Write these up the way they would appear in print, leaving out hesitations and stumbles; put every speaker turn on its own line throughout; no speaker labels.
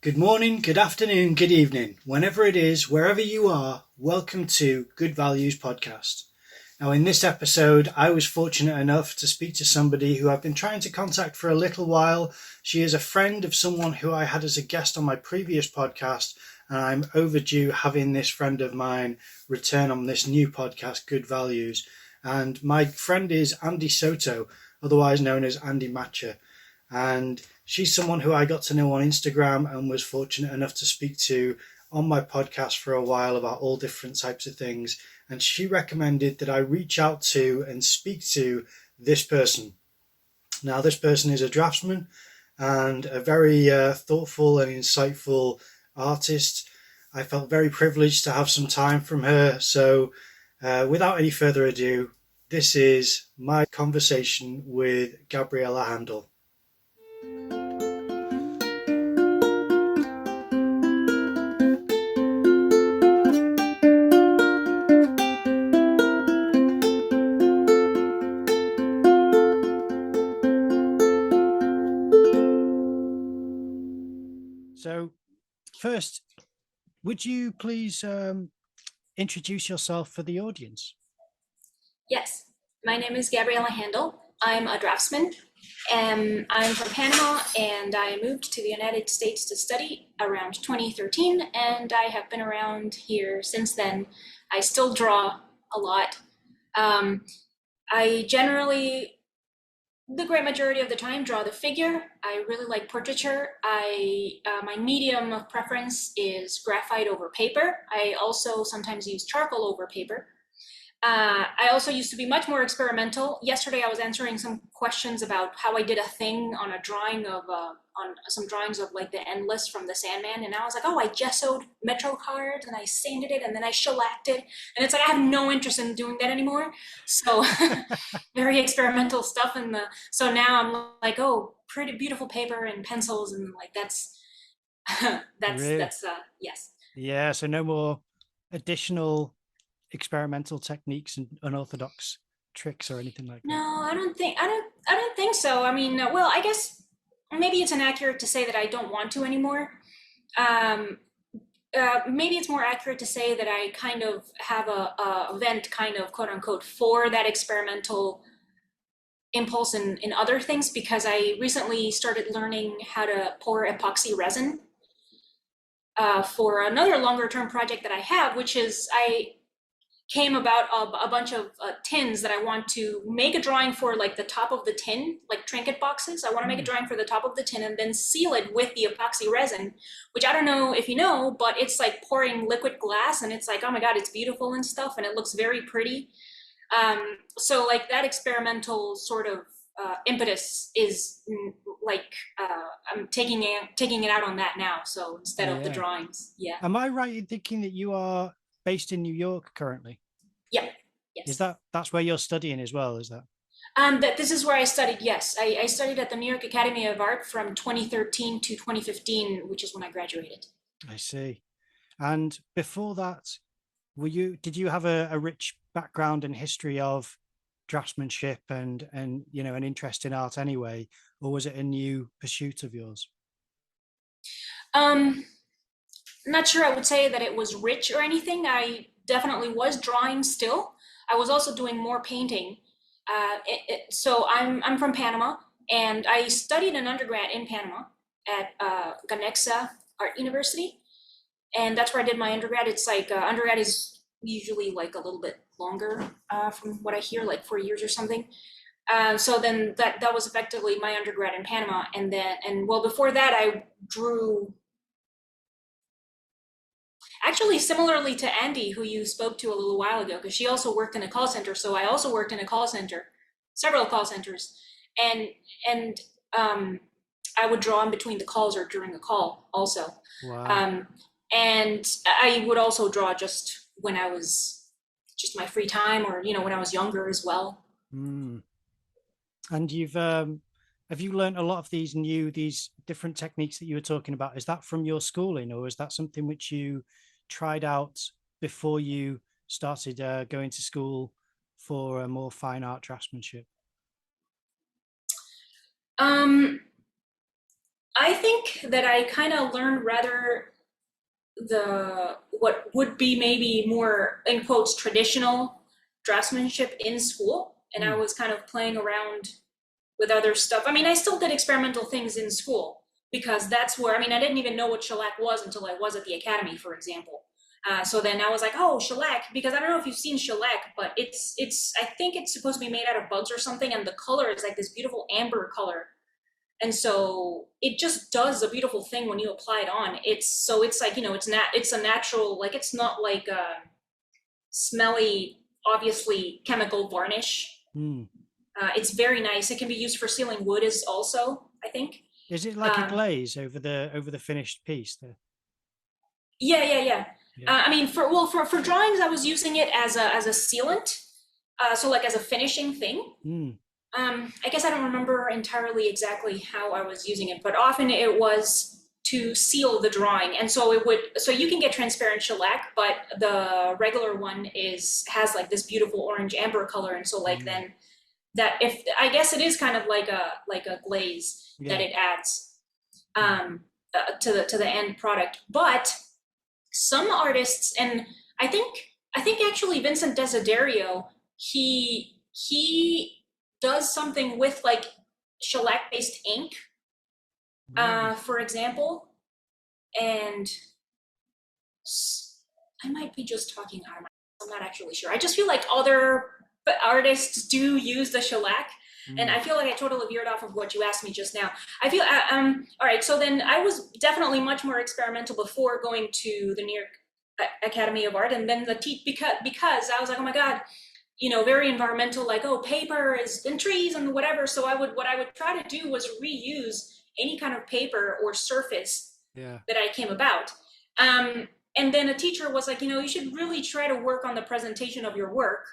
Good morning, good afternoon, good evening. Whenever it is, wherever you are, welcome to Good Values Podcast. Now, in this episode, I was fortunate enough to speak to somebody who I've been trying to contact for a little while. She is a friend of someone who I had as a guest on my previous podcast, and I'm overdue having this friend of mine return on this new podcast, Good Values. And my friend is Andy Soto, otherwise known as Andy Matcha. And she's someone who I got to know on Instagram and was fortunate enough to speak to on my podcast for a while about all different types of things. And she recommended that I reach out to and speak to this person. Now, this person is a draftsman and a very thoughtful and insightful artist. I felt very privileged to have some time from her. So without any further ado, this is my conversation with Gabriela Handal. So first, would you please introduce yourself for the audience?
Yes, my name is Gabriela Handal. I'm a draftsman. I'm from Panama, and I moved to the United States to study around 2013, and I have been around here since then. I still draw a lot. I generally, the great majority of the time, draw the figure. I really like portraiture. My medium of preference is graphite over paper. I also sometimes use charcoal over paper. I also used to be much more experimental. Yesterday, I was answering some questions about how I did a thing on a drawing of, on some drawings of like the Endless from the Sandman. And I was like, oh, I gessoed Metro cards and I sanded it and then I shellacked it. And it's like, I have no interest in doing that anymore. So very experimental stuff. So now I'm like, oh, pretty beautiful paper and pencils. And like,
Really?
yes.
Yeah, so no more additional experimental techniques and unorthodox tricks or anything like
No,
that.
I don't think so. I mean, well, I guess maybe it's inaccurate to say that I don't want to anymore. Um, Maybe it's more accurate to say that I kind of have a vent, kind of quote unquote, for that experimental impulse in other things, because I recently started learning how to pour epoxy resin for another longer term project that I have, which is I came about a bunch of tins that I want to make a drawing for, like the top of the tin, like trinket boxes. I want to make a drawing for the top of the tin and then seal it with the epoxy resin, which I don't know if you know, but it's like pouring liquid glass and it's like, oh my God, it's beautiful and stuff. And it looks very pretty. So like that experimental sort of impetus is like, I'm taking it out on that now. So instead of the
Yeah.
drawings. Yeah.
Am I right in thinking that you are based in New York currently?
Yeah.
Is
Yes.
that's where you're studying as well, is that?
That this is where I studied. Yes, I studied at the New York Academy of Art from 2013 to 2015, which is when I graduated.
I see. And before that, did you have a rich background and history of draftsmanship and an interest in art anyway, or was it a new pursuit of yours?
Um, Not sure I would say that it was rich or anything. I definitely was drawing still. I was also doing more painting. So I'm from Panama, and I studied an undergrad in Panama at Ganexa Art University, and that's where I did my undergrad. It's like undergrad is usually like a little bit longer, from what I hear, like 4 years or something. So then that was effectively my undergrad in Panama, and well, before that I drew, actually similarly to Andy, who you spoke to a little while ago, because she also worked in a call center. So I also worked in a call center, several call centers, and and I would draw in between the calls or during a call also.
Wow.
Um, and I would also draw just when I was just my free time, or when I was younger as well.
Mm. And have you learned a lot of these different techniques that you were talking about? Is that from your schooling, or is that something which you tried out before you started going to school for a more fine art draftsmanship?
Um, I think that I kind of learned rather what would be maybe more in quotes traditional draftsmanship in school, and I was kind of playing around with other stuff. I mean, I still did experimental things in school because that's where, I mean, I didn't even know what shellac was until I was at the academy, for example. So then I was like, oh, shellac, because I don't know if you've seen shellac, but I think it's supposed to be made out of bugs or something, and the color is like this beautiful amber color. And so it just does a beautiful thing when you apply it on. It's like, it's a natural, like, it's not like a smelly, obviously chemical varnish. It's very nice. It can be used for sealing wood is also, I think.
Is it like a glaze over the finished piece there?
Yeah. I mean, for drawings, I was using it as a sealant, so like as a finishing thing. I guess I don't remember entirely exactly how I was using it, but often it was to seal the drawing, and so you can get transparent shellac, but the regular one has like this beautiful orange amber color, and so like then that if I guess it is kind of like a glaze that it adds to the end product, but some artists, and I think actually Vincent Desiderio, he does something with like shellac based ink, for example, and I might be just talking out of my, I'm not actually sure. I just feel like other artists do use the shellac. And I feel like I totally veered off of what you asked me just now. I feel, all right, so then I was definitely much more experimental before going to the New York Academy of Art. And then because I was like, oh my God, very environmental, like, oh, paper is and trees and whatever. So what I would try to do was reuse any kind of paper or surface that I came about. And then a teacher was like, you should really try to work on the presentation of your work.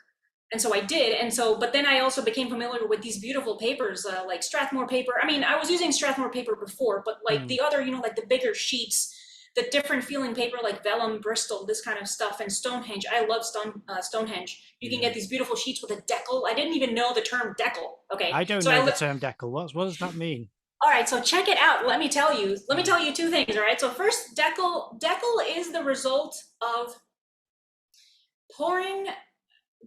And so I did. And so, but then I also became familiar with these beautiful papers, like Strathmore paper. I mean, I was using Strathmore paper before, but like the other, like the bigger sheets, the different feeling paper, like vellum, Bristol, this kind of stuff, and Stonehenge. I love Stonehenge. You can get these beautiful sheets with a decal. I didn't even know the term decal. Okay.
I don't know the term decal. What does that mean?
All right, so check it out. Let me tell you two things. All right. So first, decal is the result of pouring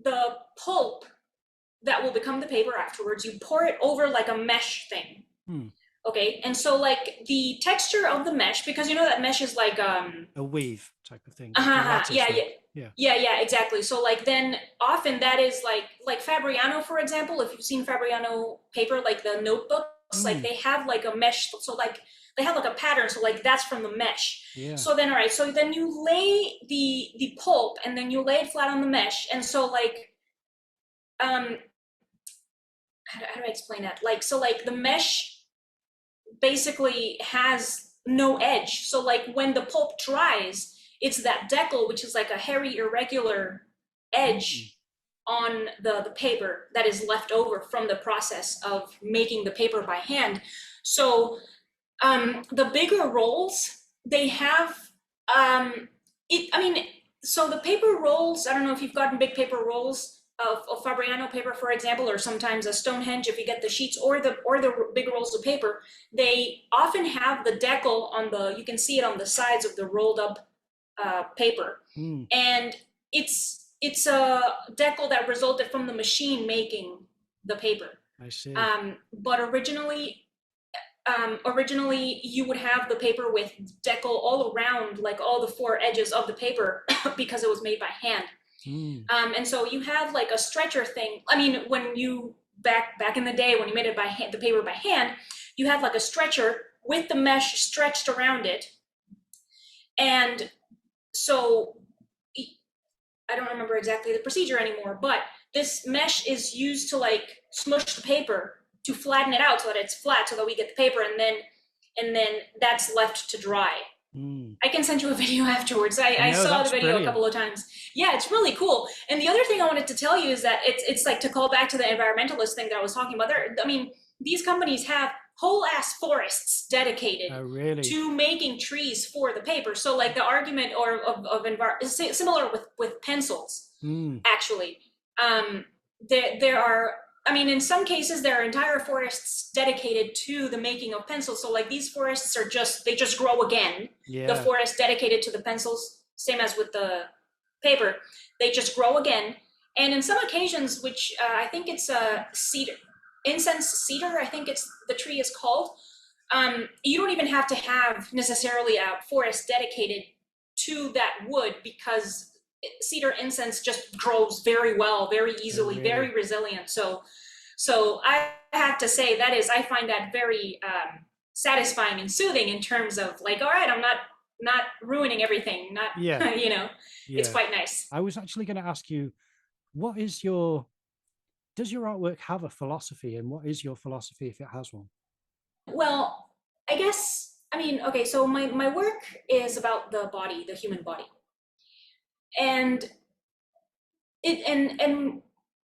the pulp that will become the paper afterwards. You pour it over like a mesh thing. Okay, and so like the texture of the mesh, because that mesh is like a
weave type of thing.
Yeah, exactly. So like then often that is like Fabriano, for example. If you've seen Fabriano paper, like the notebooks, like they have like a mesh. So like they have like a pattern. So like that's from the mesh. So then, all right. So then you lay the pulp and then you lay it flat on the mesh. And so like, how do I explain that? Like, so like the mesh basically has no edge. So like when the pulp dries, it's that decal, which is like a hairy, irregular edge on the paper that is left over from the process of making the paper by hand. So the bigger rolls, they have, so the paper rolls, I don't know if you've gotten big paper rolls of Fabriano paper, for example, or sometimes a Stonehenge, if you get the sheets or the big rolls of paper, they often have the decal you can see it on the sides of the rolled up paper. And it's a decal that resulted from the machine making the paper.
I see.
But originally you would have the paper with decal all around, like all the four edges of the paper, because it was made by hand. And so you have like a stretcher thing. I mean, when you back in the day when you made it by hand, the paper by hand, you had like a stretcher with the mesh stretched around it. And so I don't remember exactly the procedure anymore, but this mesh is used to like smush the paper to flatten it out so that it's flat, so that we get the paper, and then that's left to dry. I can send you a video afterwards. I saw the video brilliant. A couple of times. Yeah, it's really cool. And the other thing I wanted to tell you is that it's like, to call back to the environmentalist thing that I was talking about there. I mean, these companies have whole ass forests dedicated to making trees for the paper. So like the argument of is similar with pencils. Actually, there are I mean, in some cases, there are entire forests dedicated to the making of pencils. So like these forests are they just grow again. The
Yeah.
forest dedicated to the pencils, same as with the paper, they just grow again. And in some occasions, which I think it's a cedar, incense cedar, I think the tree is called. You don't even have to have necessarily a forest dedicated to that wood, because cedar incense just grows very well, very easily,
really?
very resilient. So I have to say I find that very satisfying and soothing in terms of like, all right, I'm not ruining everything, not,
Yeah.
you know,
Yeah.
it's quite nice.
I was actually going to ask you, does your artwork have a philosophy, and what is your philosophy if it has one?
Well, I guess, I mean, okay, so my work is about the body, the human body. And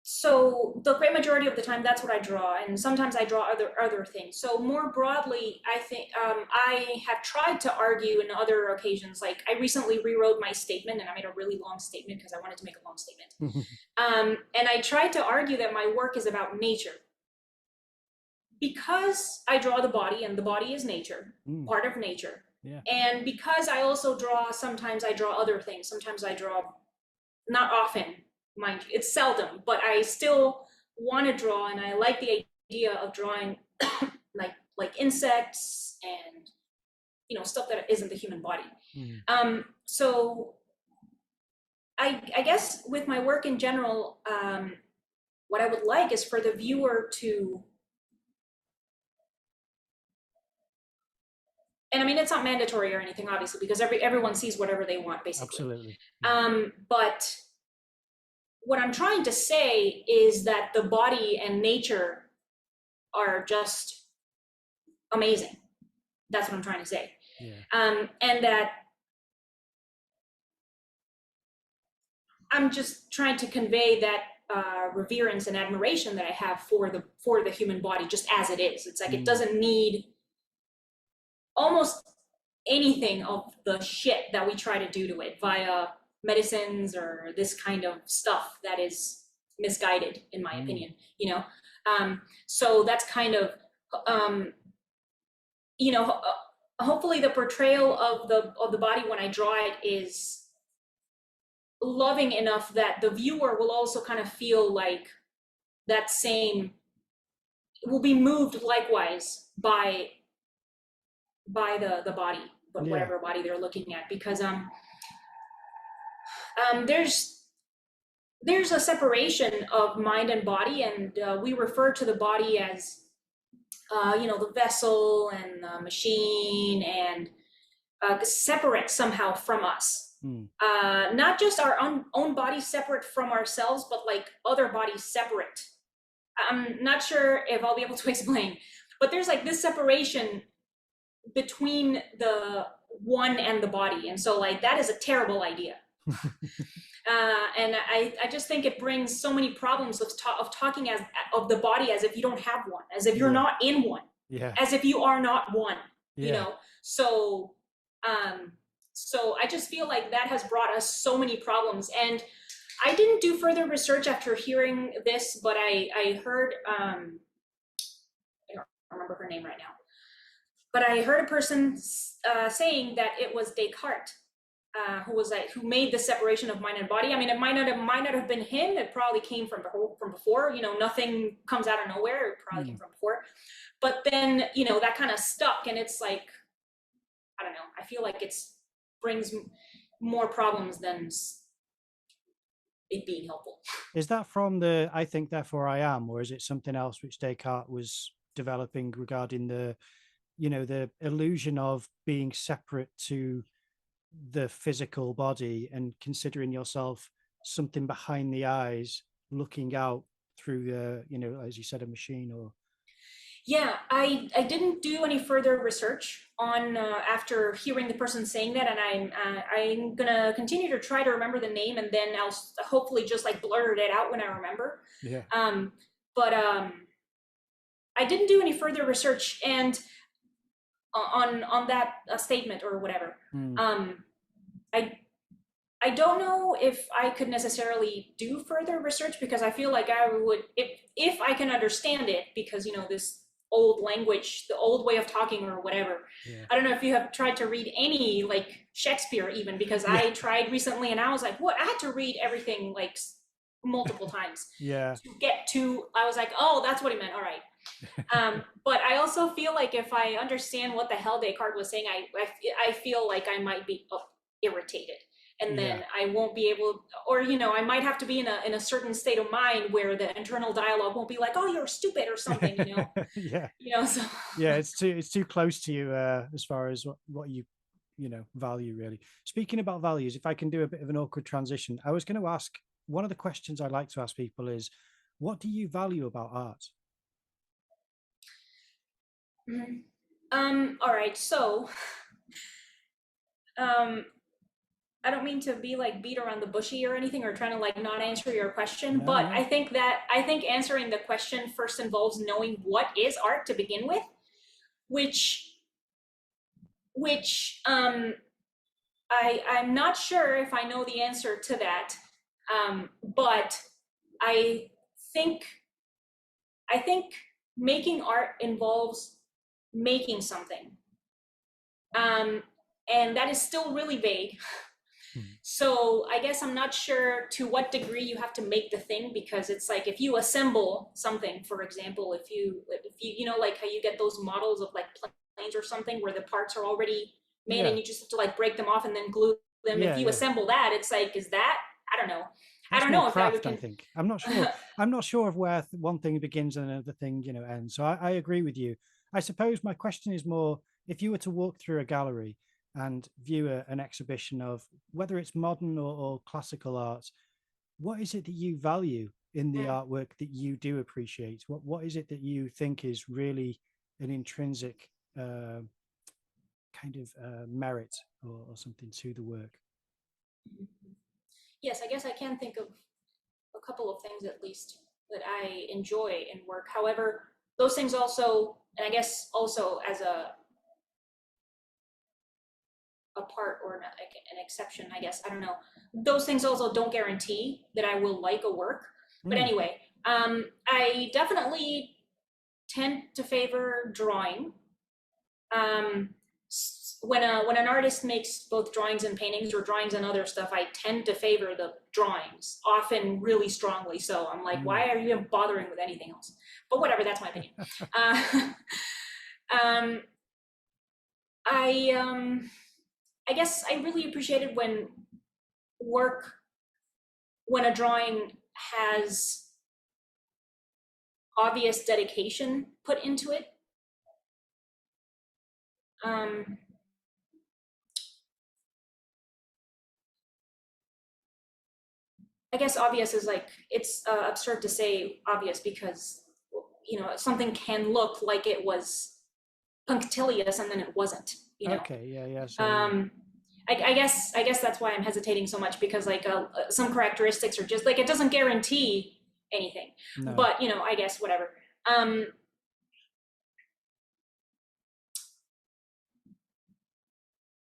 so the great majority of the time, that's what I draw, and sometimes I draw other things. So more broadly, I think I have tried to argue in other occasions. Like I recently rewrote my statement, and I made a really long statement because I wanted to make a long statement. And I tried to argue that my work is about nature, because I draw the body, and the body is nature, part of nature.
Yeah.
And because I also sometimes I draw other things. Sometimes I draw, not often, mind you, it's seldom, but I still want to draw, and I like the idea of drawing like insects and stuff that isn't the human body. So I guess with my work in general, what I would like is for the viewer to, and I mean, it's not mandatory or anything, obviously, because everyone sees whatever they want, basically.
Absolutely.
But what I'm trying to say is that the body and nature are just amazing. That's what I'm trying to say.
Yeah.
And that I'm just trying to convey that reverence and admiration that I have for the human body, just as it is. It's like it doesn't need almost anything of the shit that we try to do to it via medicines or this kind of stuff that is misguided, in my opinion. So that's kind of hopefully the portrayal of the body when I draw it is loving enough that the viewer will also kind of feel like that same, will be moved likewise by the body, but whatever body they're looking at, because there's a separation of mind and body, and we refer to the body as the vessel and the machine, and separate somehow from us. Not just our own body separate from ourselves, but like other bodies separate. I'm not sure if I'll be able to explain, but there's like this separation between the one and the body, and so like that is a terrible idea. And I just think it brings so many problems of talking of the body as if you don't have one, as if you're not in one, as if you are not one. So I just feel like that has brought us so many problems. And I didn't do further research after hearing this, but I heard I don't remember her name right now, but I heard a person saying that it was Descartes who made the separation of mind and body. I mean, it might not have been him. It probably came from before. Nothing comes out of nowhere. It probably came from before. But then that kind of stuck, and it's like, I don't know. I feel like it brings more problems than it being helpful.
Is that from the "I think, therefore I am," or is it something else which Descartes was developing regarding the illusion of being separate to the physical body and considering yourself something behind the eyes, looking out through as you said, a machine? Or
I didn't do any further research on after hearing the person saying that, and I'm gonna continue to try to remember the name, and then I'll hopefully just like blurt it out when I remember. But I didn't do any further research, and on that statement or whatever. I don't know if I could necessarily do further research, because I feel like I would, if I can understand it, because this old language, the old way of talking or whatever.
Yeah.
I don't know if you have tried to read any like Shakespeare even, because
Yeah.
I tried recently and I was like, what? I had to read everything like multiple times
Yeah.
to get to. I was like, oh, that's what he meant. All right. But I also feel like if I understand what the hell Descartes was saying, I feel like I might be irritated, and then
Yeah.
I won't be able, or I might have to be in a certain state of mind where the internal dialogue won't be like, oh, you're stupid or something,
Yeah.
So
Yeah, it's too close to you as far as what you value, really. Speaking about values, if I can do a bit of an awkward transition, I was going to ask, one of the questions I like to ask people is, what do you value about art?
all right, so um I don't mean to be like beat around the bushy or anything, or trying to like not answer your question,
No,
but
no.
I think answering the question first involves knowing what is art to begin with, which I'm not sure if I know the answer to that, but I think I think making art involves making something, and that is still really vague.
Hmm.
So I guess I'm not sure to what degree you have to make the thing, because it's like if you assemble something, for example, if you like how you get those models of like planes or something where the parts are already made and
Yeah,
you just have to like break them off and then glue them. If
yeah,
you
yeah.
assemble that, it's like, is that, I don't know. I
That's
don't
more
know if I would
craft, I think. I'm not sure. I'm not sure of where one thing begins and another thing, ends. So I agree with you. I suppose my question is more, if you were to walk through a gallery and view an exhibition of whether it's modern or classical art, what is it that you value in the artwork that you do appreciate? What is it that you think is really an intrinsic kind of merit or something to the work?
Yes, I guess I can think of a couple of things at least that I enjoy in work. However, those things also, and I guess also as a part or an exception, I guess, I don't know. Those things also don't guarantee that I will like a work. But
Mm,
anyway, I definitely tend to favor drawing. Um, when an artist makes both drawings and paintings, or drawings and other stuff, I tend to favor the drawings, often really strongly. So I'm like,
mm.
why are you even bothering with anything else? But whatever, that's my opinion. Uh, um, I I guess I really appreciated work when a drawing has obvious dedication put into it. Um, I guess obvious is like, it's absurd to say obvious, because something can look like it was punctilious and then it wasn't.
Okay, yeah, yeah. So
Um, I guess that's why I'm hesitating so much, because like some characteristics are just like, it doesn't guarantee anything.
no.
But I guess whatever. Um,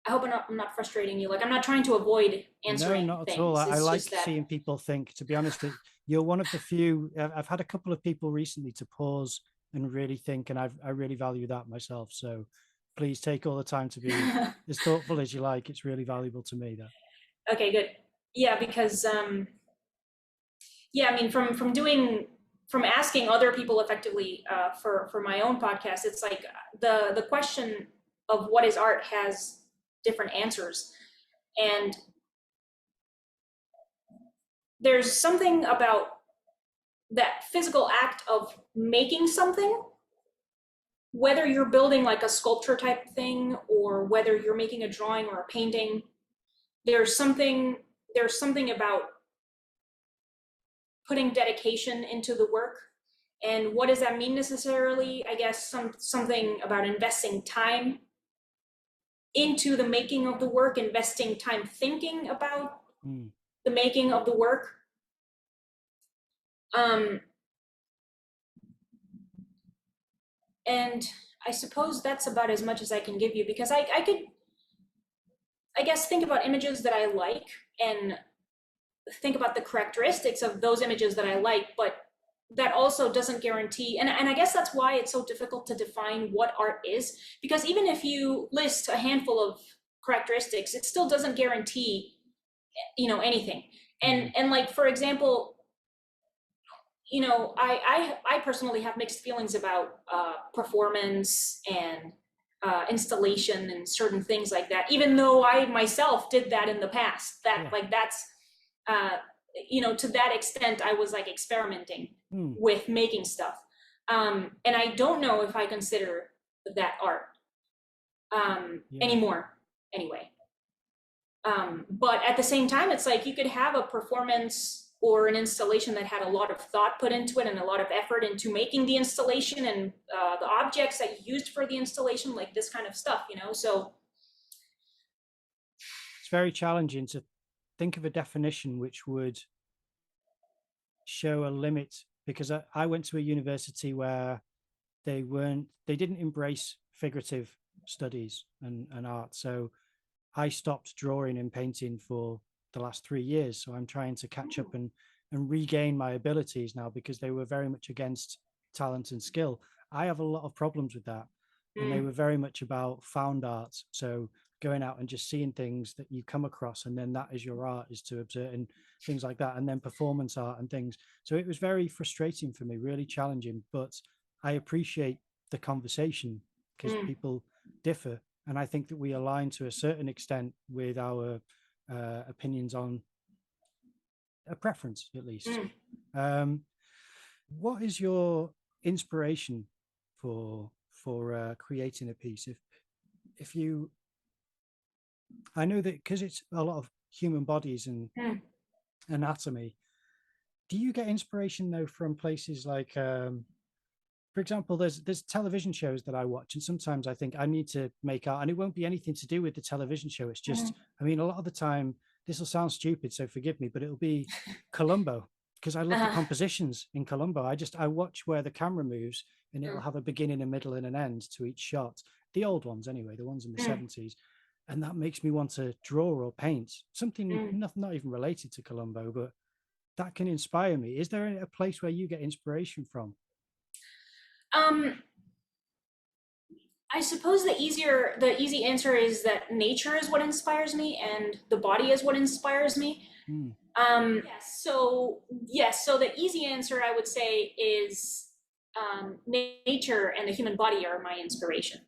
I hope I'm not frustrating you. Like, I'm not trying to avoid
No,
answering
not at all.
things.
I
It's
like
just that.
seeing people think. To be honest, you're one of the few. I've had a couple of people recently to pause and really think, and I really value that myself. So please take all the time to be as thoughtful as you like. It's really valuable to me. That.
Okay, good. Yeah, because yeah, I mean, from asking other people effectively for my own podcast, it's like the question of what is art has different answers, and there's something about that physical act of making something, whether you're building like a sculpture type thing or whether you're making a drawing or a painting. There's something about putting dedication into the work. And what does that mean necessarily? I guess something about investing time into the making of the work, investing time thinking about
Mm.
the making of the work. Um, and I suppose that's about as much as I can give you, because I guess, think about images that I like and think about the characteristics of those images that I like, but that also doesn't guarantee, and I guess that's why it's so difficult to define what art is, because even if you list a handful of characteristics, it still doesn't guarantee, anything. And like, for example, I personally have mixed feelings about performance and installation and certain things like that, even though I myself did that in the past. That's to that extent, I was like experimenting with making stuff. And I don't know if I consider that art anymore anyway. But at the same time, it's like you could have a performance or an installation that had a lot of thought put into it and a lot of effort into making the installation and the objects that you used for the installation, like this kind of stuff, so.
It's very challenging to think of a definition which would show a limit, because I went to a university where they didn't embrace figurative studies and art. So I stopped drawing and painting for the last 3 years. So I'm trying to catch up and regain my abilities now, because they were very much against talent and skill. I have a lot of problems with that. And they were very much about found art. So going out and just seeing things that you come across, and then that is your art, is to observe and things like that, and then performance art and things. So it was very frustrating for me, really challenging, but I appreciate the conversation because people differ. And I think that we align to a certain extent with our opinions on a preference, at least. What is your inspiration for creating a piece? If you, I know that because it's a lot of human bodies and anatomy, do you get inspiration though from places like for example, there's television shows that I watch, and sometimes I think I need to make art, and it won't be anything to do with the television show. It's just, I mean, a lot of the time, this will sound stupid, so forgive me, but it'll be Columbo, because I love the compositions in Columbo. I watch where the camera moves, and it'll have a beginning, a middle, and an end to each shot. The old ones, anyway, the ones in the 70s. And that makes me want to draw or paint something not even related to Columbo, but that can inspire me. Is there a place where you get inspiration from?
I suppose the easy answer is that nature is what inspires me, and the body is what inspires me. So the easy answer, I would say, is nature and the human body are my inspiration.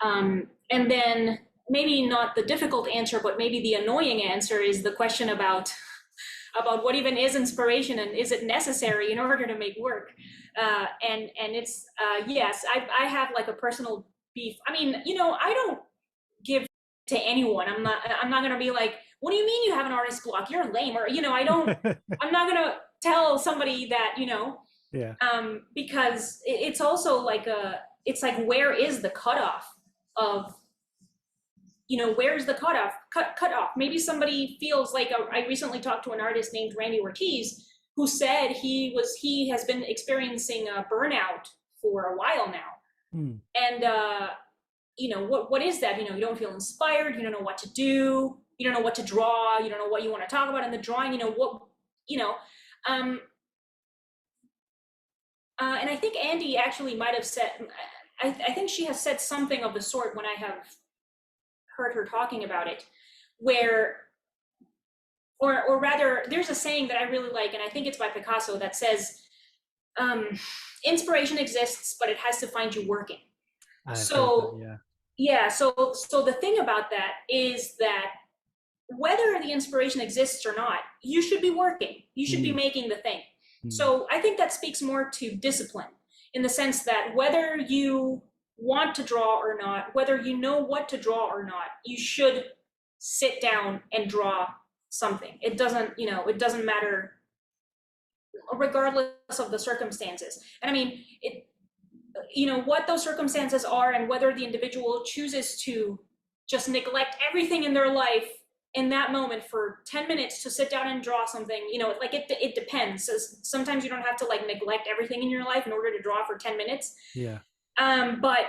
And then maybe not the difficult answer, but maybe the annoying answer is the question about what even is inspiration, and is it necessary in order to make work? And it's yes, I have like a personal beef. I mean, I don't give to anyone. I'm not gonna be like, what do you mean you have an artist block? You're lame. Or I don't. I'm not gonna tell somebody that because it's also like it's like, where is the cutoff of, where's the cutoff? Maybe somebody feels like I recently talked to an artist named Randy Ortiz, who said he has been experiencing a burnout for a while now. And what is that? You don't feel inspired, you don't know what to do, you don't know what to draw, you don't know what you want to talk about in the drawing, and I think Andy actually might have said, I think she has said something of the sort when I have heard her talking about it, where, or rather, there's a saying that I really like, and I think it's by Picasso, that says, inspiration exists, but it has to find you working. So the thing about that is that whether the inspiration exists or not, you should be working. You should be making the thing. So I think that speaks more to discipline, in the sense that whether you want to draw or not, whether you know what to draw or not, you should sit down and draw something. It doesn't matter, regardless of the circumstances. And I mean, what those circumstances are, and whether the individual chooses to just neglect everything in their life in that moment for 10 minutes to sit down and draw something, it depends. So sometimes you don't have to like neglect everything in your life in order to draw for 10 minutes.
Yeah.
But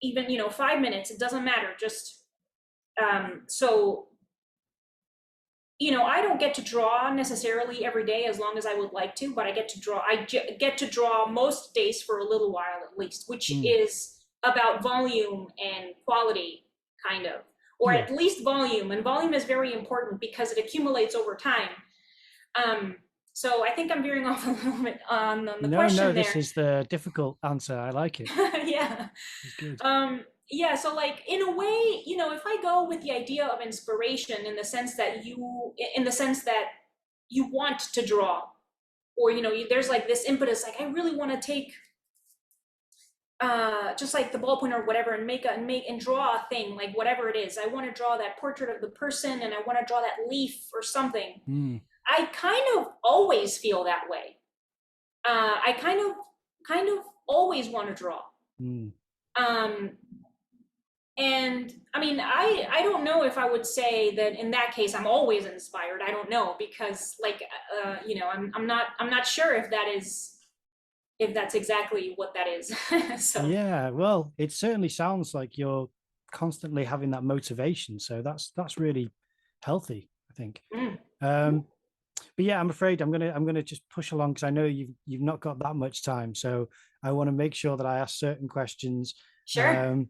even, 5 minutes, it doesn't matter. Just So, I don't get to draw necessarily every day as long as I would like to, but I get to draw. Get to draw most days for a little while at least, which is about volume and quality, kind of, or at least volume. And volume is very important because it accumulates over time. So I think I'm veering off a little bit on the question there.
No, this is the difficult answer. I like it.
Yeah.
It's good.
Yeah, so like in a way, if I go with the idea of inspiration in the sense that you want to draw, or there's like this impetus, like I really want to take just like the ballpoint or whatever and make and draw a thing, like whatever it is. I want to draw that portrait of the person, and I want to draw that leaf or something. I kind of always feel that way. I kind of always want to draw. And I mean, I don't know if I would say that in that case I'm always inspired. I don't know, because like I'm not sure if that's exactly what that is. So
yeah, well, it certainly sounds like you're constantly having that motivation. So that's really healthy, I think. But yeah, I'm afraid I'm gonna just push along because I know you've not got that much time. So I want to make sure that I ask certain questions.
Sure.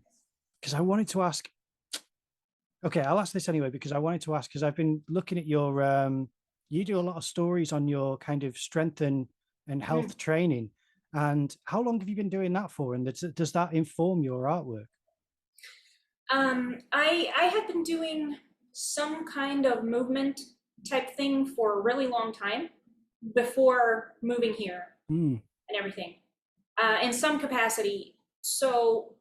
Because I wanted to ask. Okay, I'll ask this anyway because I wanted to ask because I've been looking at your. You do a lot of stories on your kind of strength and health training, and how long have you been doing that for? And does that inform your artwork?
I have been doing some kind of movement type thing for a really long time before moving here and everything, in some capacity. So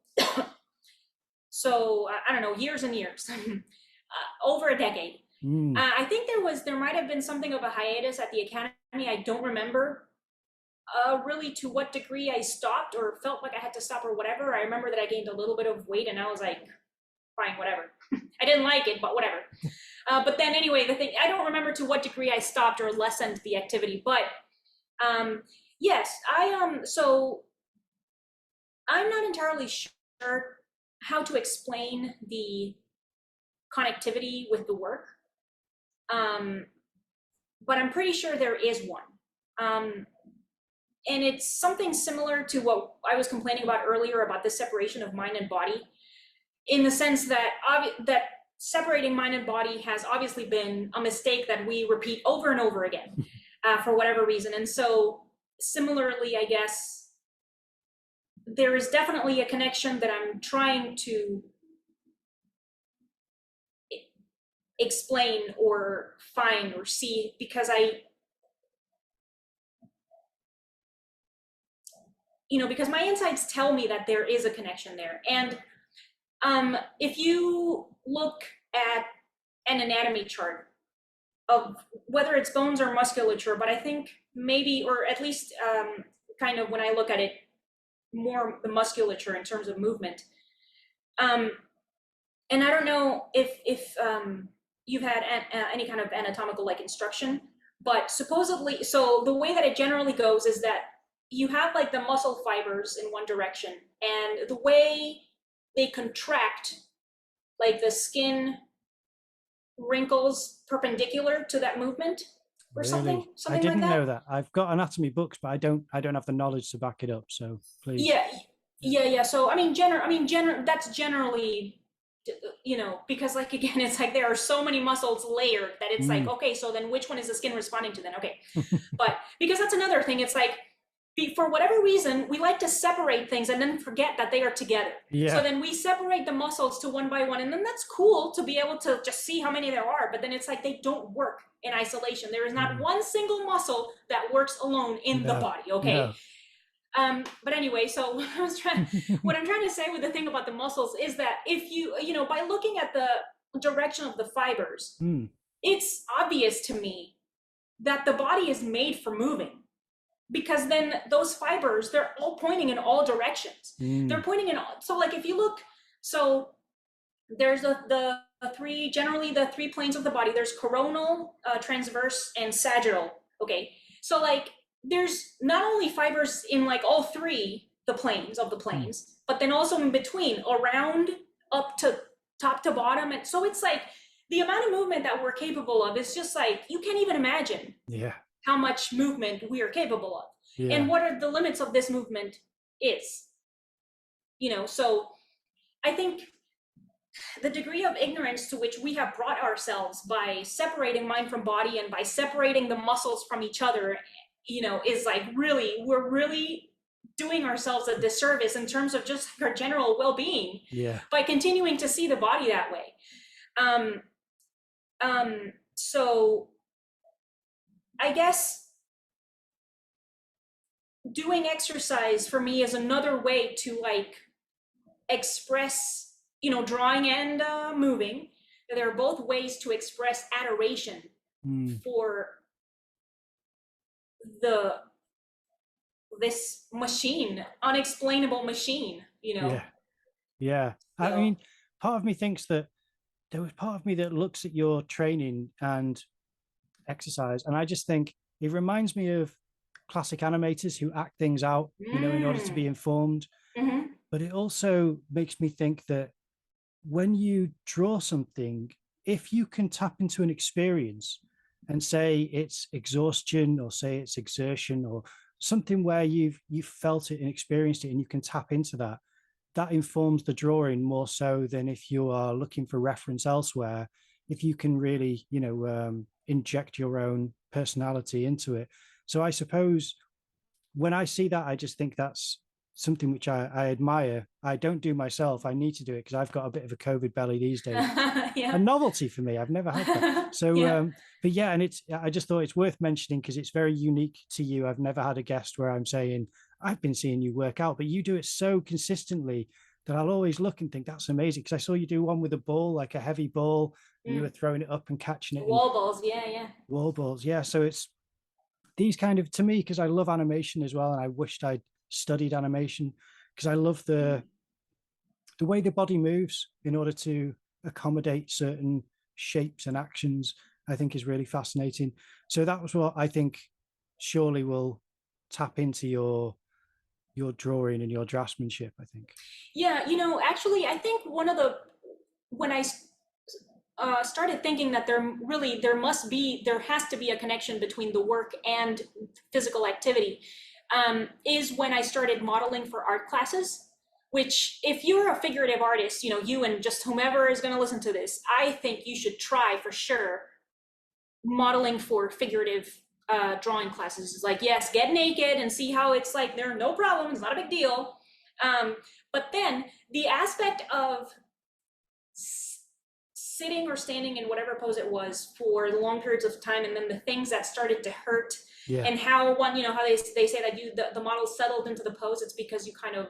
I don't know, years and years, over a decade. I think there might have been something of a hiatus at the academy. I don't remember really to what degree I stopped or felt like I had to stop or whatever. I remember that I gained a little bit of weight and I was like, fine, whatever. I didn't like it, but whatever. But then anyway, I don't remember to what degree I stopped or lessened the activity, but yes, so I'm not entirely sure how to explain the connectivity with the work, but I'm pretty sure there is one. And it's something similar to what I was complaining about earlier about the separation of mind and body, in the sense that separating mind and body has obviously been a mistake that we repeat over and over again for whatever reason. And so similarly, I guess, there is definitely a connection that I'm trying to explain or find or see, because because my insights tell me that there is a connection there. And if you look at an anatomy chart of whether it's bones or musculature, but I think maybe, or at least kind of when I look at it, more the musculature in terms of movement. And I don't know if you've had any kind of anatomical like instruction, but supposedly, so the way that it generally goes is that you have like the muscle fibers in one direction, and the way they contract, like the skin wrinkles perpendicular to that movement or
really?
something
I didn't
like that.
know that. I've got anatomy books, but I don't have the knowledge to back it up. So please.
Yeah. So I mean, that's generally, because like, again, it's like there are so many muscles layered that it's like, okay, so then which one is the skin responding to then? Okay. But because that's another thing, it's like, for whatever reason, we like to separate things and then forget that they are together.
Yeah.
So then we separate the muscles to one by one, and then that's cool to be able to just see how many there are, but then it's like they don't work in isolation. There is not one single muscle that works alone in the body, okay? No. But anyway, so what I'm trying to say with the thing about the muscles is that if you, by looking at the direction of the fibers, it's obvious to me that the body is made for moving. Because then those fibers, they're all pointing in all directions. They're pointing in all, so like if you look, so there's generally the three planes of the body. There's coronal, transverse, and sagittal, okay? So like there's not only fibers in like all three, the planes of the planes, but then also in between, around, up to top to bottom. And so it's like the amount of movement that we're capable of is just like, you can't even imagine how much movement we are capable of. And what are the limits of this movement is. So I think the degree of ignorance to which we have brought ourselves by separating mind from body and by separating the muscles from each other, is like we're really doing ourselves a disservice in terms of just our general well-being by continuing to see the body that way. So I guess doing exercise for me is another way to like express, drawing and moving. There are both ways to express adoration for this machine, unexplainable machine,
So, I mean, part of me thinks that there was part of me that looks at your training and exercise, and I just think it reminds me of classic animators who act things out, in order to be informed. But it also makes me think that when you draw something, if you can tap into an experience and say it's exhaustion or say it's exertion or something where you've felt it and experienced it, and you can tap into that, that informs the drawing more so than if you are looking for reference elsewhere. If you can really, inject your own personality into it. So I suppose when I see that, I just think that's something which I admire. I don't do myself. I need to do it because I've got a bit of a COVID belly these days. A novelty for me. I've never had that. So, but yeah, and I just thought it's worth mentioning because it's very unique to you. I've never had a guest where I'm saying, I've been seeing you work out, but you do it so consistently that I'll always look and think that's amazing. Because I saw you do one with a ball, like a heavy ball, and you were throwing it up and catching it.
Wall balls,
Wall balls, yeah. So it's these kind of, to me, because I love animation as well, and I wished I'd studied animation because I love the way the body moves in order to accommodate certain shapes and actions. I think is really fascinating. So that was what I think surely will tap into your drawing and your draftsmanship, I think.
Actually, I think when I started thinking that there has to be a connection between the work and physical activity, is when I started modeling for art classes, which if you're a figurative artist, you and just whomever is going to listen to this, I think you should try for sure modeling for figurative drawing classes. Is like, yes, get naked and see how it's like, there are no problem, it's not a big deal. But then the aspect of sitting or standing in whatever pose it was for long periods of time, and then the things that started to hurt, and how how they say that the model settled into the pose, it's because you kind of,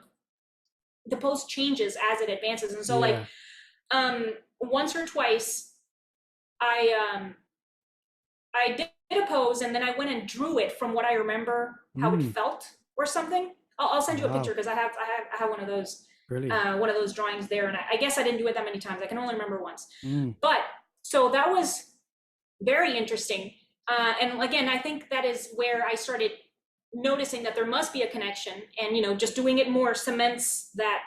the pose changes as it advances. And so like once or twice I did a pose and then I went and drew it from what I remember how it felt or something. I'll send you a picture because I have one of those. Brilliant. One of those drawings there, and I guess I didn't do it that many times. I can only remember once. But so that was very interesting. And again, I think that is where I started noticing that there must be a connection, and just doing it more cements that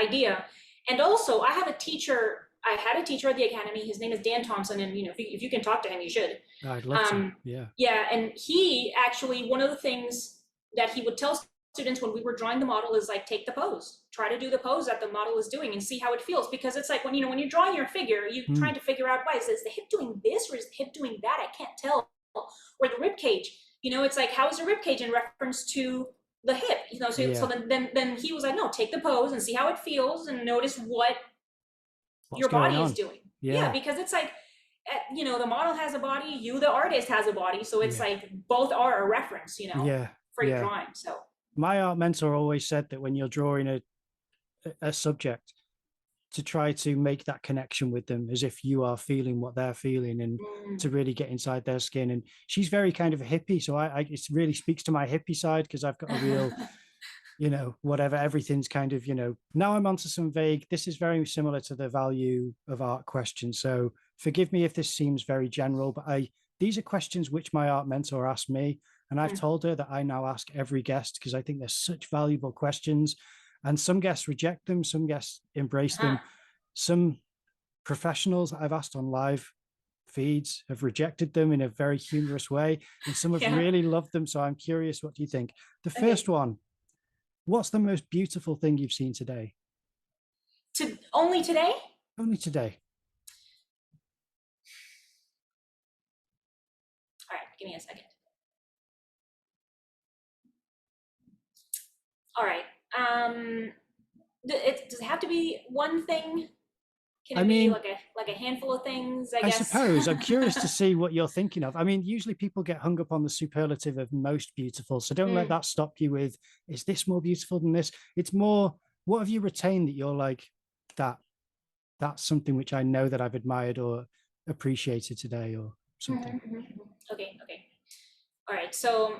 idea. And also, I had a teacher at the academy. His name is Dan Thompson, and if you can talk to him, you should.
I'd love to.
Yeah, and he actually, one of the things that he would tell students when we were drawing the model is like, take the pose, try to do the pose that the model is doing and see how it feels. Because it's like when you're drawing your figure, you're trying to figure out, why is the hip doing this or is the hip doing that? I can't tell. Or the rib cage, it's like, how is the rib cage in reference to the hip? So then he was like, no, take the pose and see how it feels and notice what's your body is doing. Yeah, because it's like, the model has a body, you, the artist, has a body. So it's like both are a reference, for your drawing. So
my art mentor always said that when you're drawing a subject, to try to make that connection with them as if you are feeling what they're feeling, and to really get inside their skin. And she's very kind of a hippie, so it really speaks to my hippie side, because I've got a real whatever, everything's kind of, now I'm onto some vague, this is very similar to the value of art questions, so forgive me if this seems very general, but these are questions which my art mentor asked me, and I've told her that I now ask every guest, because I think they're such valuable questions. And some guests reject them, some guests embrace them. Some professionals I've asked on live feeds have rejected them in a very humorous way, and some have really loved them. So I'm curious, what do you think? The first one, what's the most beautiful thing you've seen today?
Only today?
Only today.
All right, give me a second. All right. Does it have to be one thing? Can it be like a handful of things, I guess?
I suppose. I'm curious to see what you're thinking of. I mean, usually people get hung up on the superlative of most beautiful. So don't let that stop you with, is this more beautiful than this? It's more, what have you retained that you're like, that's something which I know that I've admired or appreciated today or something.
Okay. All right. So,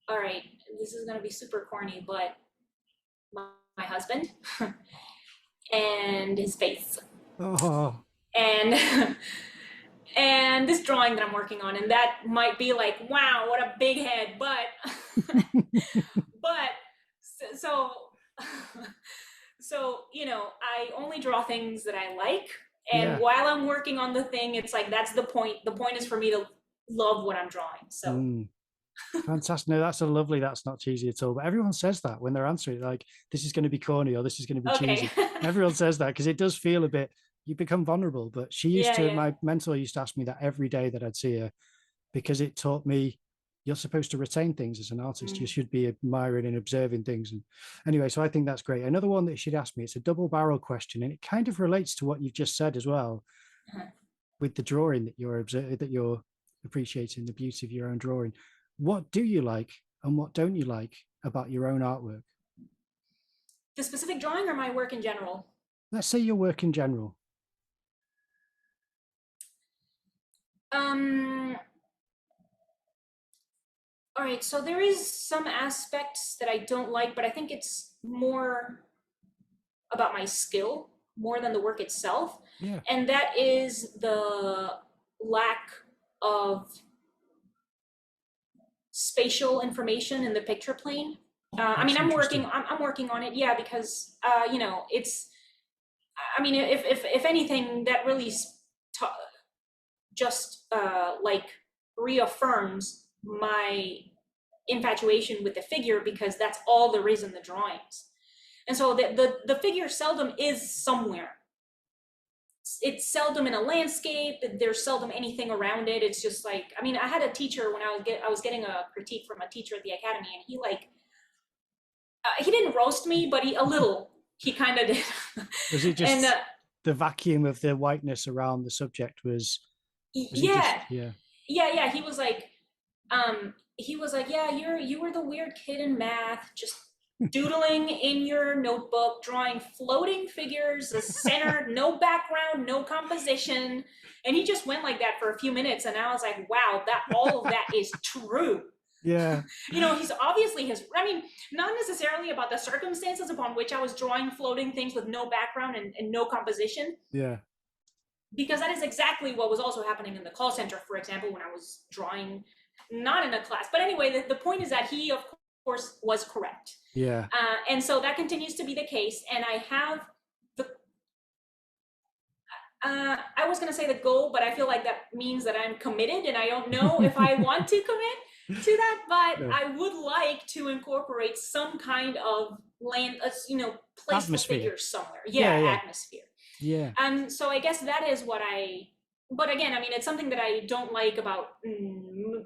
all right, this is going to be super corny, but my husband and his face.
Oh.
And and this drawing that I'm working on, and that might be like, wow, what a big head, but but so I only draw things that I like, and while I'm working on the thing, it's like that's the point. The point is for me to love what I'm drawing. So
fantastic. No, that's not cheesy at all. But everyone says that when they're answering, like, this is going to be corny or this is going to be cheesy. Everyone says that because it does feel a bit, you become vulnerable. But she used to, my mentor used to ask me that every day that I'd see her, because it taught me you're supposed to retain things as an artist. You should be admiring and observing things. And anyway, so I think that's great. Another one that she'd asked me, it's a double barrel question, and it kind of relates to what you've just said as well, with the drawing that you're appreciating the beauty of your own drawing. What do you like and what don't you like about your own artwork?
The specific drawing or my work in general?
Let's say your work in general.
All right, so there is some aspects that I don't like, but I think it's more about my skill more than the work itself.
Yeah.
And that is the lack of spatial information in the picture plane. I mean, I'm working on it, because it's. I mean, if anything, that really just like reaffirms my infatuation with the figure, because that's all there is in the drawings. And so the figure seldom is somewhere. It's seldom in a landscape. There's seldom anything around it. It's just like, I mean, I had a teacher when I was getting a critique from a teacher at the academy, and he didn't roast me, but he kind of did.
Was it just the vacuum of the whiteness around the subject was
yeah. He was like, yeah, you were the weird kid in math, just doodling in your notebook, drawing floating figures, centered, no background, no composition. And he just went like that for a few minutes. And I was like, wow, all of that is true.
Yeah.
He's obviously I mean, not necessarily about the circumstances upon which I was drawing floating things with no background and no composition.
Yeah.
Because that is exactly what was also happening in the call center, for example, when I was drawing, not in a class. But anyway, the point is that he, of course, was correct.
Yeah.
And so that continues to be the case. And I have I was going to say the goal, but I feel like that means that I'm committed, and I don't know if I want to commit to that, but I would like to incorporate some kind of placeful
atmosphere.
Figures somewhere. Atmosphere.
Yeah.
So I guess that is but again, I mean, it's something that I don't like about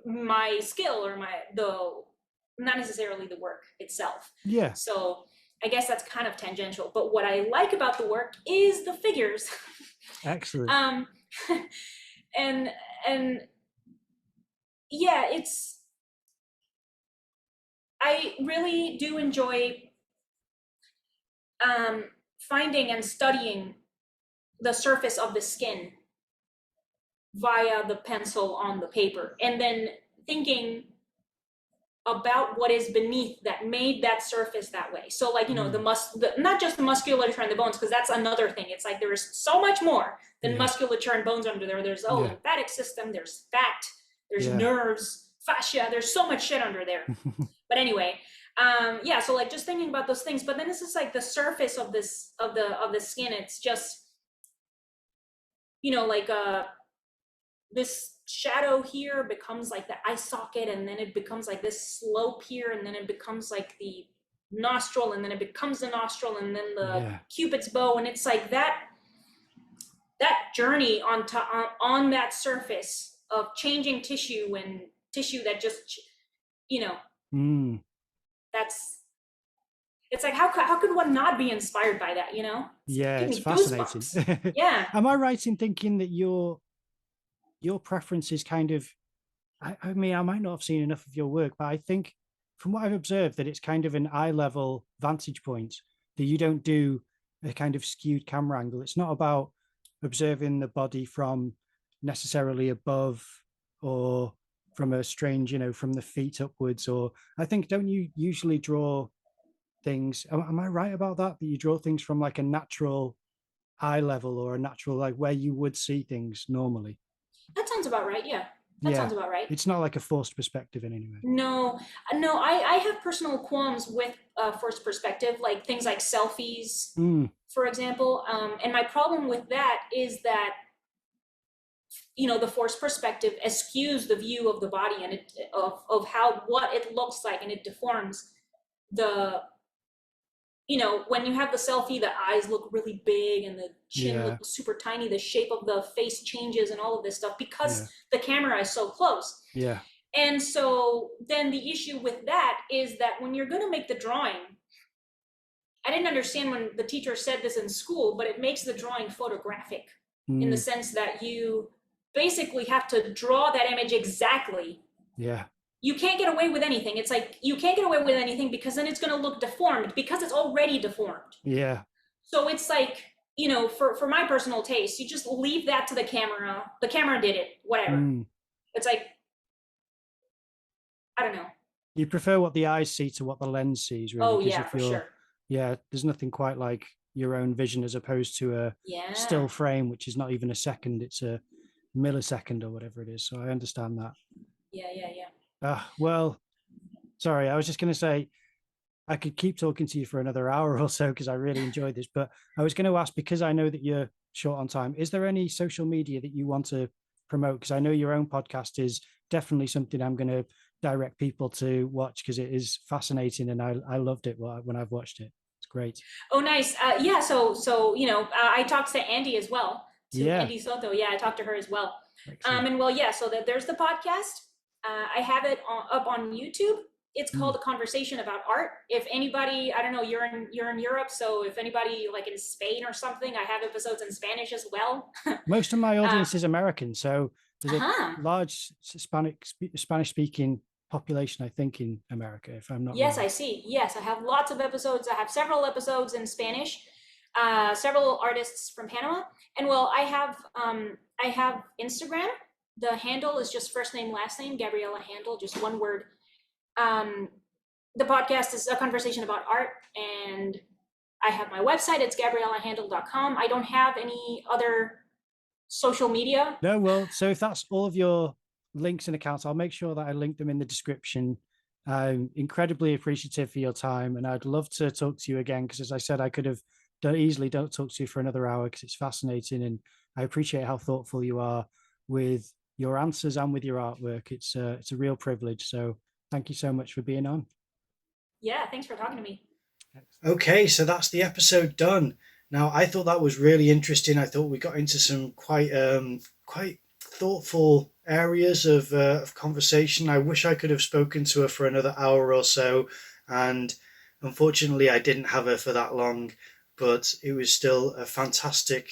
my skill or not necessarily the work itself.
Yeah.
So I guess that's kind of tangential, but what I like about the work is the figures.
Excellent.
And yeah, I really do enjoy finding and studying the surface of the skin via the pencil on the paper, and then thinking about what is beneath that made that surface that way. So like, not just the musculature and the bones, because that's another thing. It's like there is so much more than musculature and bones under there. There's lymphatic system, there's fat, there's nerves, fascia, there's so much shit under there. But anyway, Yeah, so like just thinking about those things, but then this is like the surface of the skin. It's just, like this shadow here becomes like the eye socket, and then it becomes like this slope here, and then it becomes like the nostril, and then it becomes the nostril, and then the
Yeah.
cupid's bow, and it's like that journey on that surface of changing tissue, and tissue that just, you know
Mm.
that's it's like, how could one not be inspired by that,
Yeah,
give
it's
me
fascinating.
goosebumps. Yeah.
Am I right in thinking that your preference is kind of, I mean, I might not have seen enough of your work, but I think from what I've observed that it's kind of an eye level vantage point, that you don't do a kind of skewed camera angle. It's not about observing the body from necessarily above or from a strange, from the feet upwards. Or I think, don't you usually draw things? Am I right about that? That you draw things from like a natural eye level or a natural, like where you would see things normally?
That sounds about right. Yeah, that
Yeah.
sounds about right.
It's not like a forced perspective in any way.
No, no, I have personal qualms with forced perspective, like things like selfies,
Mm,
for example. And my problem with that is that, the forced perspective eschews the view of the body, and of how what it looks like, and it deforms the when you have the selfie, the eyes look really big and the chin
yeah,
looks super tiny, the shape of the face changes, and all of this stuff, because
yeah,
the camera is so close.
yeah.
And so then the issue with that is that when you're going to make the drawing, I didn't understand when the teacher said this in school, but it makes the drawing photographic, in the
Mm,
sense that you basically have to draw that image exactly.
yeah,
You can't get away with anything. It's like you can't get away with anything, because then it's going to look deformed, because it's already deformed.
yeah.
So it's like, for my personal taste, you just leave that to the camera. The camera did it, whatever.
Mm.
It's like, I don't know.
You prefer what the eyes see to what the lens sees, really,
Oh
because
yeah,
if
for
you're,
sure.
yeah, there's nothing quite like your own vision as opposed to a
Yeah.
still frame, which is not even a second, it's a millisecond or whatever it is. So I understand that.
Yeah, yeah, yeah.
Well, sorry, I was just going to say, I could keep talking to you for another hour or so because I really enjoyed this. But I was going to ask, because I know that you're short on time, is there any social media that you want to promote? Because I know your own podcast is definitely something I'm going to direct people to watch because it is fascinating and I loved it when I've watched it. It's great.
Oh, nice. Yeah. So I talked to Andy as well, to
Yeah,
Andy Soto. Yeah, I talked to her as well.
excellent.
And well, yeah. So that there's the podcast. I have it up on YouTube. It's called
Mm.
A Conversation About Art. If anybody, I don't know, you're in Europe, so if anybody like in Spain or something, I have episodes in Spanish as well.
Most of my
uh,
audience is American, so there's a
huh.
large Spanish speaking population, I think, in America, if I'm not
Yes,
wrong.
I see. Yes, I have lots of episodes. I have several episodes in Spanish. Several artists from Panama, and well, I have Instagram. The handle is just first name last name, Gabriela Handal, just one word. Um, the podcast is A Conversation About Art, and I have my website. It's gabrielahandal.com. I don't have any other social media.
No, well, so if that's all of your links and accounts, I'll make sure that I link them in the description. I'm incredibly appreciative for your time, and I'd love to talk to you again because, as I said, I could have easily don't talk to you for another hour because it's fascinating, and I appreciate how thoughtful you are with your answers and with your artwork. It's a real privilege. So thank you so much for being on.
Yeah, thanks for talking to me.
Okay, so that's the episode done. Now, I thought that was really interesting. I thought we got into some quite thoughtful areas of conversation. I wish I could have spoken to her for another hour or so, and unfortunately, I didn't have her for that long. But it was still a fantastic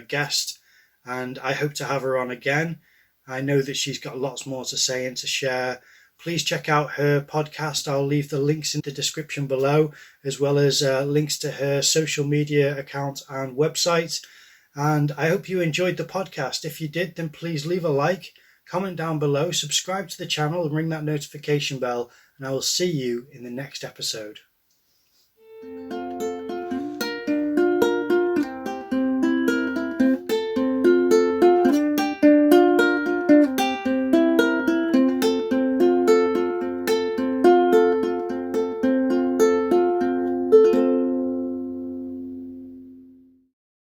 guest, and I hope to have her on again. I know that she's got lots more to say and to share. Please check out her podcast. I'll leave the links in the description below, as well as links to her social media account and website. And I hope you enjoyed the podcast. If you did, then please leave a like, comment down below, subscribe to the channel, and ring that notification bell. And I will see you in the next episode.